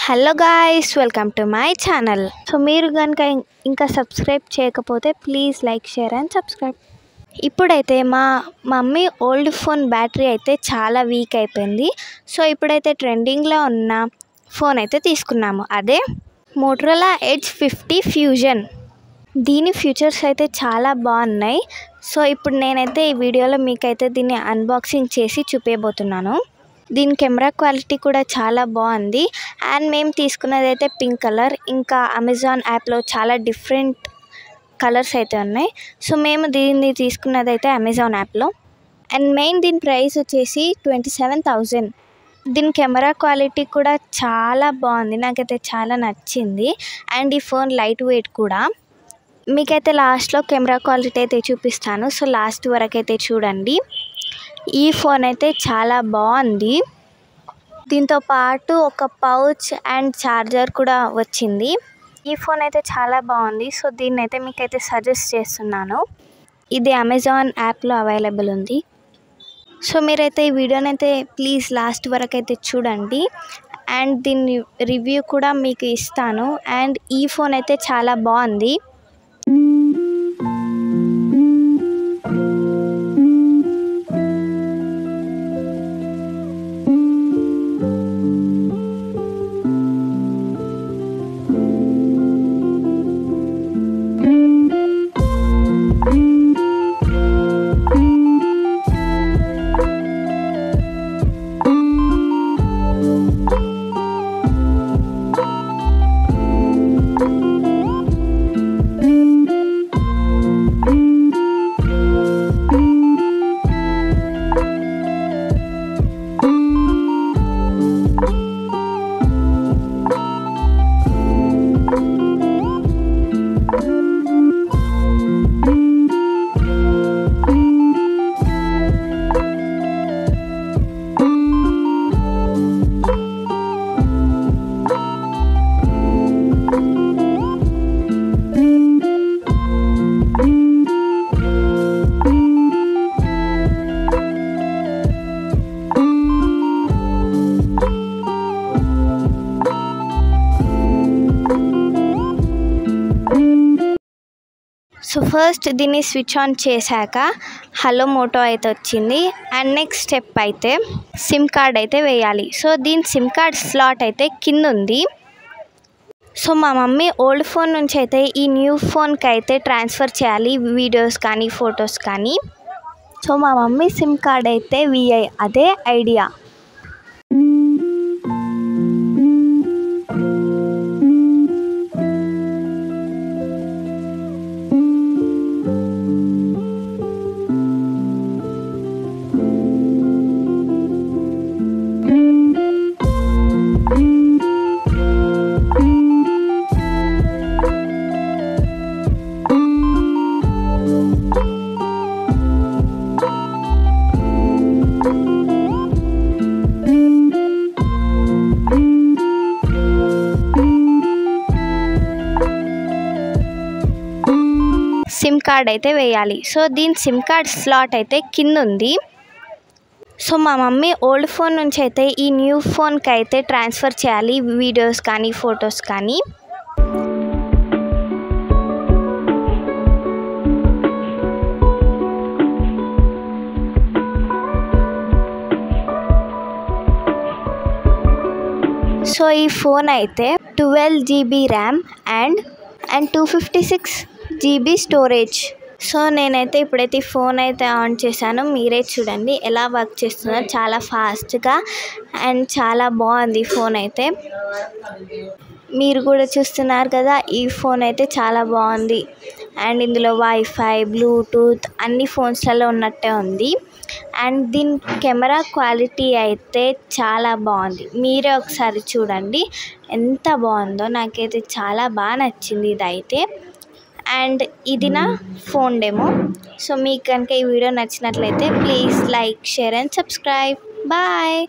Hello guys, welcome to my channel. So మీరు కనుక ఇంకా సబ్స్క్రైబ్ చేయకపోతే please like, share and subscribe. ఇప్పుడైతే మా మమ్మీ ఓల్డ్ ఫోన్ బ్యాటరీ అయితే చాలా వీక్ అయిపోయింది. సో ఇప్పుడైతే ట్రెండింగ్లో ఉన్న ఫోన్ అయితే తీసుకున్నాము. అదే మోటరోలా ఎడ్జ్ 50 ఫ్యూజన్. దీని ఫీచర్స్ అయితే చాలా బాగున్నాయి. సో ఇప్పుడు నేనైతే ఈ వీడియోలో మీకైతే దీన్ని అన్బాక్సింగ్ చేసి చూపించబోతున్నాను. దీని కెమెరా క్వాలిటీ కూడా చాలా బాగుంది. అండ్ మేము తీసుకున్నది అయితే పింక్ కలర్. ఇంకా అమెజాన్ యాప్లో చాలా డిఫరెంట్ కలర్స్ అయితే ఉన్నాయి. సో మేము దీన్ని తీసుకున్నది అయితే అమెజాన్ యాప్లో. అండ్ మెయిన్ దీని ప్రైస్ వచ్చేసి 27,000. దీని కెమెరా క్వాలిటీ కూడా చాలా బాగుంది, నాకైతే చాలా నచ్చింది. అండ్ ఈ ఫోన్ లైట్ వెయిట్ కూడా. మీకైతే లాస్ట్లో కెమెరా క్వాలిటీ అయితే చూపిస్తాను. సో లాస్ట్ వరకు అయితే చూడండి. ఈ ఫోన్ అయితే చాలా బాగుంది. దీంతో పాటు ఒక పౌచ్ అండ్ ఛార్జర్ కూడా వచ్చింది. ఈ ఫోన్ అయితే చాలా బాగుంది. సో దీన్ని అయితే మీకైతే సజెస్ట్ చేస్తున్నాను. ఇది అమెజాన్ యాప్లో అవైలబుల్ ఉంది. సో మీరైతే ఈ వీడియోని అయితే ప్లీజ్ లాస్ట్ వరకు అయితే చూడండి. అండ్ దీని రివ్యూ కూడా మీకు ఇస్తాను. అండ్ ఈ ఫోన్ అయితే చాలా బాగుంది. సో ఫస్ట్ దీన్ని స్విచ్ ఆన్ చేశాక హలో మోటో అయితే వచ్చింది. అండ్ నెక్స్ట్ స్టెప్ అయితే సిమ్ కార్డ్ అయితే వేయాలి. సో దీని సిమ్ కార్డ్ స్లాట్ అయితే కింద ఉంది. సో మా మమ్మీ ఓల్డ్ ఫోన్ నుంచి అయితే ఈ న్యూ ఫోన్కి అయితే ట్రాన్స్ఫర్ చేయాలి, వీడియోస్ కానీ ఫొటోస్ కానీ. సో మా మమ్మీ సిమ్ కార్డ్ అయితే విఐ, అదే ఐడియా. సిమ్ కార్డ్ అయితే వేయాలి. సో దీని సిమ్ కార్డ్ స్లాట్ అయితే కింద ఉంది. సో మా మమ్మీ ఓల్డ్ ఫోన్ నుంచి అయితే ఈ న్యూ ఫోన్కి అయితే ట్రాన్స్ఫర్ చేయాలి, వీడియోస్ కానీ ఫొటోస్ కానీ. సో ఈ ఫోన్ అయితే 12 GB RAM and 256 GB storage. So నేనైతే ఇప్పుడైతే ఈ ఫోన్ అయితే ఆన్ చేశాను. మీరే చూడండి ఎలా వర్క్ చేస్తుందో. చాలా ఫాస్ట్గా అండ్ చాలా బాగుంది ఫోన్ అయితే. మీరు కూడా చూస్తున్నారు కదా, ఈ ఫోన్ అయితే చాలా బాగుంది. అండ్ ఇందులో వైఫై, బ్లూటూత్ అన్ని ఫోన్స్లలో ఉన్నట్టే ఉంది. అండ్ దీని కెమెరా క్వాలిటీ అయితే చాలా బాగుంది. మీరే ఒకసారి చూడండి ఎంత బాగుందో. నాకైతే చాలా బాగా నచ్చింది ఇదైతే. అండ్ ఇది నా ఫోన్ డెమో. సో మీకు కనుక ఈ వీడియో నచ్చినట్లయితే please like, share and subscribe. Bye.